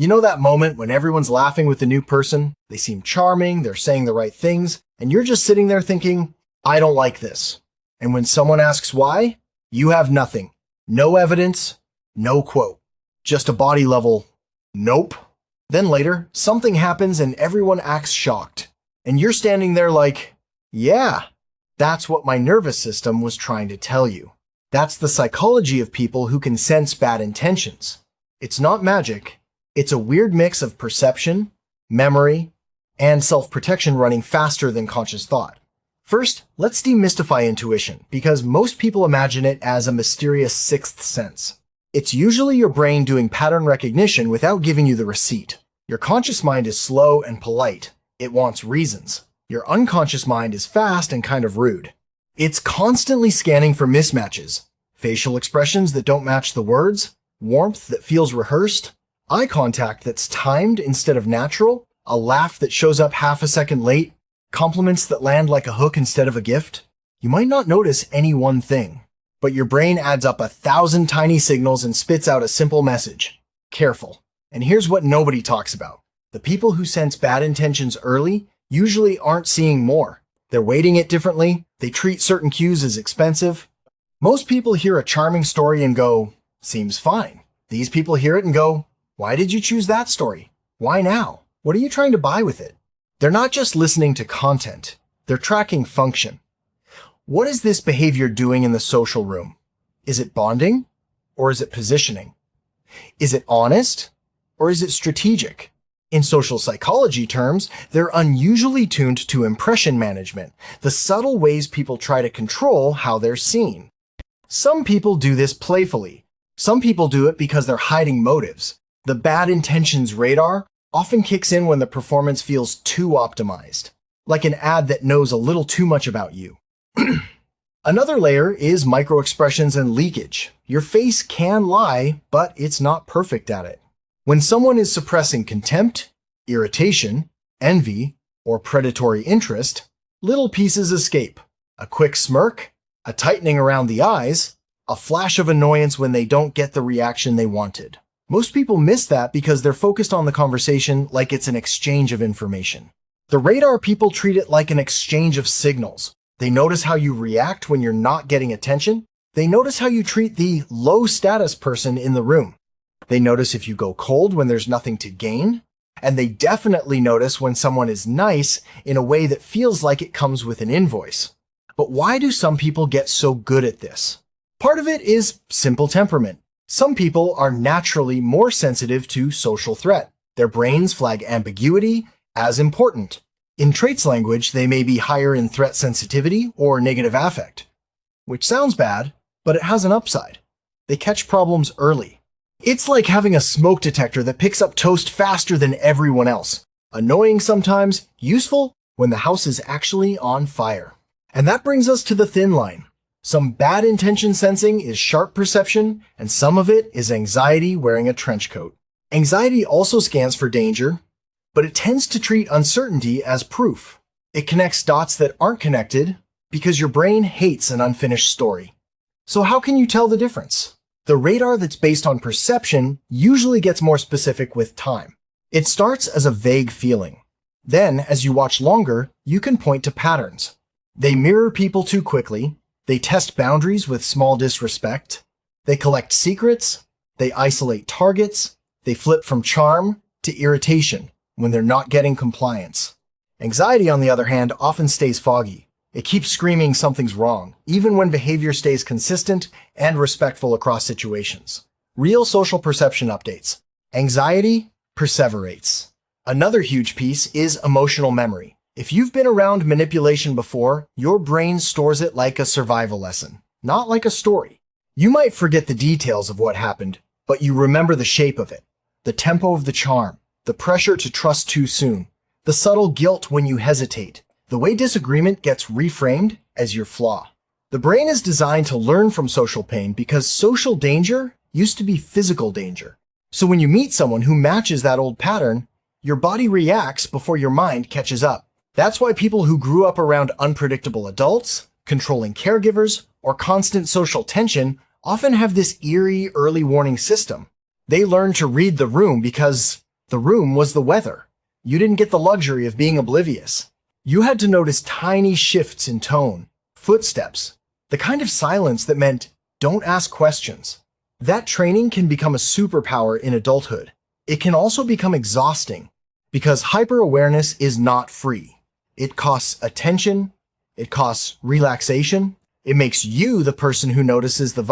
You know that moment when everyone's laughing with the new person? They seem charming, they're saying the right things, and you're just sitting there thinking, I don't like this. And when someone asks why, you have nothing. No evidence, no quote. Just a body level, nope. Then later, something happens and everyone acts shocked. And you're standing there like, yeah, that's what my nervous system was trying to tell you. That's the psychology of people who can sense bad intentions. It's not magic. It's a weird mix of perception, memory, and self-protection running faster than conscious thought. First, let's demystify intuition, because most people imagine it as a mysterious sixth sense. It's usually your brain doing pattern recognition without giving you the receipt. Your conscious mind is slow and polite. It wants reasons. Your unconscious mind is fast and kind of rude. It's constantly scanning for mismatches. Facial expressions that don't match the words, warmth that feels rehearsed, eye contact that's timed instead of natural, a laugh that shows up half a second late, compliments that land like a hook instead of a gift. You might not notice any one thing, but your brain adds up 1,000 tiny signals and spits out a simple message. Careful. And here's what nobody talks about. The people who sense bad intentions early usually aren't seeing more. They're weighting it differently. They treat certain cues as expensive. Most people hear a charming story and go, seems fine. These people hear it and go, why did you choose that story? Why now? What are you trying to buy with it? They're not just listening to content. They're tracking function. What is this behavior doing in the social room? Is it bonding? Or is it positioning? Is it honest? Or is it strategic? In social psychology terms, they're unusually tuned to impression management, the subtle ways people try to control how they're seen. Some people do this playfully. Some people do it because they're hiding motives. The bad intentions radar often kicks in when the performance feels too optimized, like an ad that knows a little too much about you. Another layer is microexpressions and leakage. Your face can lie, but it's not perfect at it. When someone is suppressing contempt, irritation, envy, or predatory interest, little pieces escape. A quick smirk, a tightening around the eyes, a flash of annoyance when they don't get the reaction they wanted. Most people miss that because they're focused on the conversation like it's an exchange of information. The radar people treat it like an exchange of signals. They notice how you react when you're not getting attention. They notice how you treat the low-status person in the room. They notice if you go cold when there's nothing to gain. And they definitely notice when someone is nice in a way that feels like it comes with an invoice. But why do some people get so good at this? Part of it is simple temperament. Some people are naturally more sensitive to social threat. Their brains flag ambiguity as important. In traits language, they may be higher in threat sensitivity or negative affect, which sounds bad, but it has an upside. They catch problems early. It's like having a smoke detector that picks up toast faster than everyone else. Annoying sometimes, useful when the house is actually on fire. And that brings us to the thin line. Some bad intention sensing is sharp perception, and some of it is anxiety wearing a trench coat. Anxiety also scans for danger, but it tends to treat uncertainty as proof. It connects dots that aren't connected because your brain hates an unfinished story. So how can you tell the difference? The radar that's based on perception usually gets more specific with time. It starts as a vague feeling. Then, as you watch longer, you can point to patterns. They mirror people too quickly. They test boundaries with small disrespect. They collect secrets. They isolate targets. They flip from charm to irritation when they're not getting compliance. Anxiety, on the other hand, often stays foggy. It keeps screaming something's wrong, even when behavior stays consistent and respectful across situations. Real social perception updates. Anxiety perseverates. Another huge piece is emotional memory. If you've been around manipulation before, your brain stores it like a survival lesson, not like a story. You might forget the details of what happened, but you remember the shape of it, the tempo of the charm, the pressure to trust too soon, the subtle guilt when you hesitate, the way disagreement gets reframed as your flaw. The brain is designed to learn from social pain because social danger used to be physical danger. So when you meet someone who matches that old pattern, your body reacts before your mind catches up. That's why people who grew up around unpredictable adults, controlling caregivers, or constant social tension often have this eerie early warning system. They learn to read the room because The room was the weather. You didn't get the luxury of being oblivious. You had to notice tiny shifts in tone, footsteps, the kind of silence that meant, don't ask questions. That training can become a superpower in adulthood. It can also become exhausting because hyper-awareness is not free. It costs attention, it costs relaxation, it makes you the person who notices the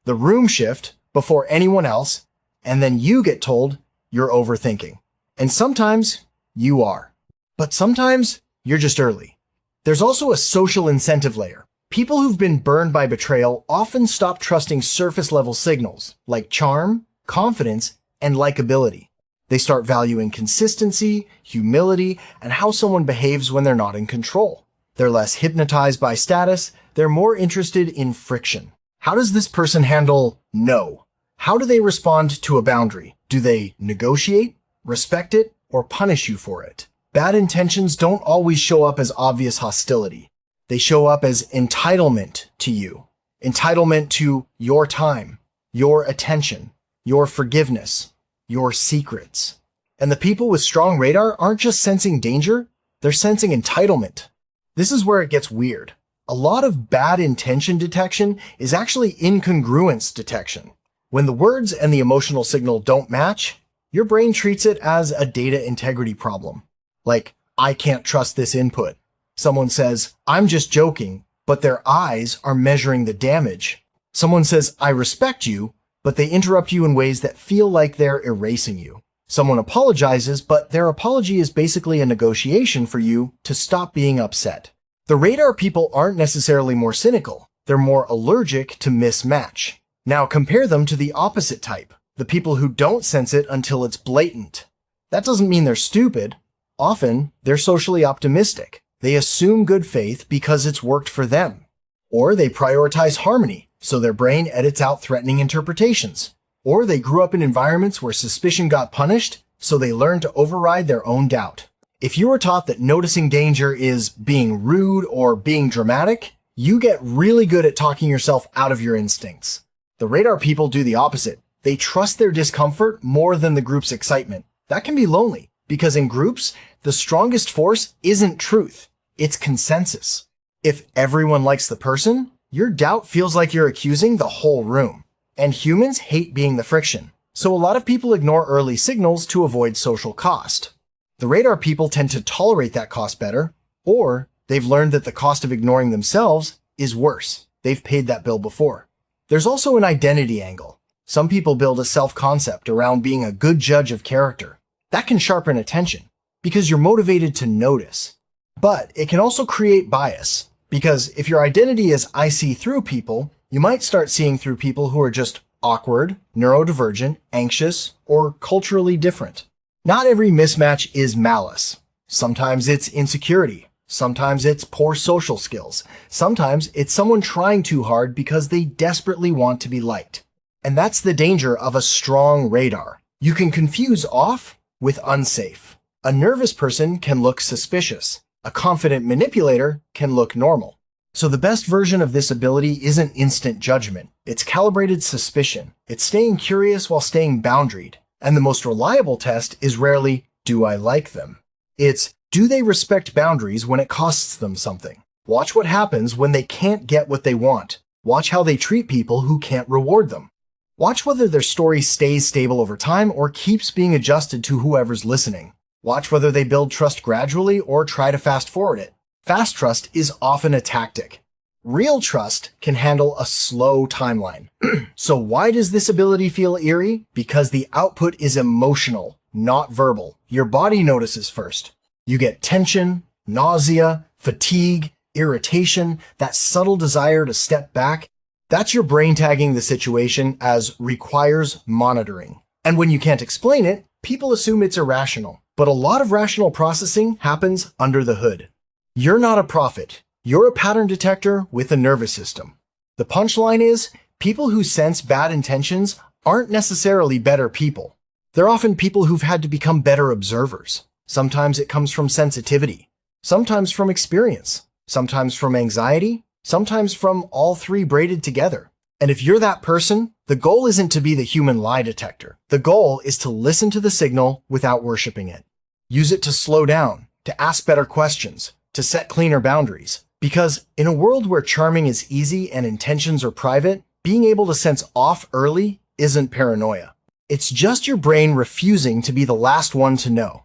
the room shift before anyone else, and then you get told you're overthinking. And sometimes you are. But sometimes you're just early. There's also a social incentive layer. People who've been burned by betrayal often stop trusting surface-level signals like charm, confidence, and likability. They start valuing consistency, humility, and how someone behaves when they're not in control. They're less hypnotized by status, they're more interested in friction. How does this person handle no? How do they respond to a boundary? Do they negotiate, respect it, or punish you for it? Bad intentions don't always show up as obvious hostility. They show up as entitlement to you. Entitlement to your time, your attention, your forgiveness, your secrets. And the people with strong radar aren't just sensing danger, they're sensing entitlement. This is where it gets weird. A lot of bad intention detection is actually incongruence detection. When the words and the emotional signal don't match, your brain treats it as a data integrity problem. Like, I can't trust this input. Someone says, I'm just joking, but their eyes are measuring the damage. Someone says, I respect you, but they interrupt you in ways that feel like they're erasing you. Someone apologizes, but their apology is basically a negotiation for you to stop being upset. The radar people aren't necessarily more cynical. They're more allergic to mismatch. Now compare them to the opposite type, the people who don't sense it until it's blatant. That doesn't mean they're stupid. Often, they're socially optimistic. They assume good faith because it's worked for them. Or they prioritize harmony, so their brain edits out threatening interpretations. Or they grew up in environments where suspicion got punished, so they learned to override their own doubt. If you were taught that noticing danger is being rude or being dramatic, you get really good at talking yourself out of your instincts. The radar people do the opposite. They trust their discomfort more than the group's excitement. That can be lonely, because in groups, the strongest force isn't truth, it's consensus. If everyone likes the person, your doubt feels like you're accusing the whole room. And humans hate being the friction, so a lot of people ignore early signals to avoid social cost. The radar people tend to tolerate that cost better, or they've learned that the cost of ignoring themselves is worse. They've paid that bill before. There's also an identity angle. Some people build a self-concept around being a good judge of character. That can sharpen attention, because you're motivated to notice. But it can also create bias, because if your identity is I see through people, you might start seeing through people who are just awkward, neurodivergent, anxious, or culturally different. Not every mismatch is malice. Sometimes it's insecurity. Sometimes it's poor social skills. Sometimes it's someone trying too hard because they desperately want to be liked. And that's the danger of a strong radar. You can confuse off with unsafe. A nervous person can look suspicious. A confident manipulator can look normal. So the best version of this ability isn't instant judgment. It's calibrated suspicion. It's staying curious while staying boundaried. And the most reliable test is rarely, do I like them? It's, do they respect boundaries when it costs them something? Watch what happens when they can't get what they want. Watch how they treat people who can't reward them. Watch whether their story stays stable over time or keeps being adjusted to whoever's listening. Watch whether they build trust gradually or try to fast forward it. Fast trust is often a tactic. Real trust can handle a slow timeline. So why does this ability feel eerie? Because the output is emotional, not verbal. Your body notices first. You get tension, nausea, fatigue, irritation, that subtle desire to step back. That's your brain tagging the situation as requires monitoring. And when you can't explain it, people assume it's irrational. But a lot of rational processing happens under the hood. You're not a prophet. You're a pattern detector with a nervous system. The punchline is, people who sense bad intentions aren't necessarily better people. They're often people who've had to become better observers. Sometimes it comes from sensitivity. Sometimes from experience. Sometimes from anxiety. Sometimes from all three braided together. And if you're that person, The goal isn't to be the human lie detector. The goal is to listen to the signal without worshiping it. Use it to slow down, to ask better questions, to set cleaner boundaries. Because in a world where charming is easy and intentions are private, being able to sense off early isn't paranoia. It's just your brain refusing to be the last one to know.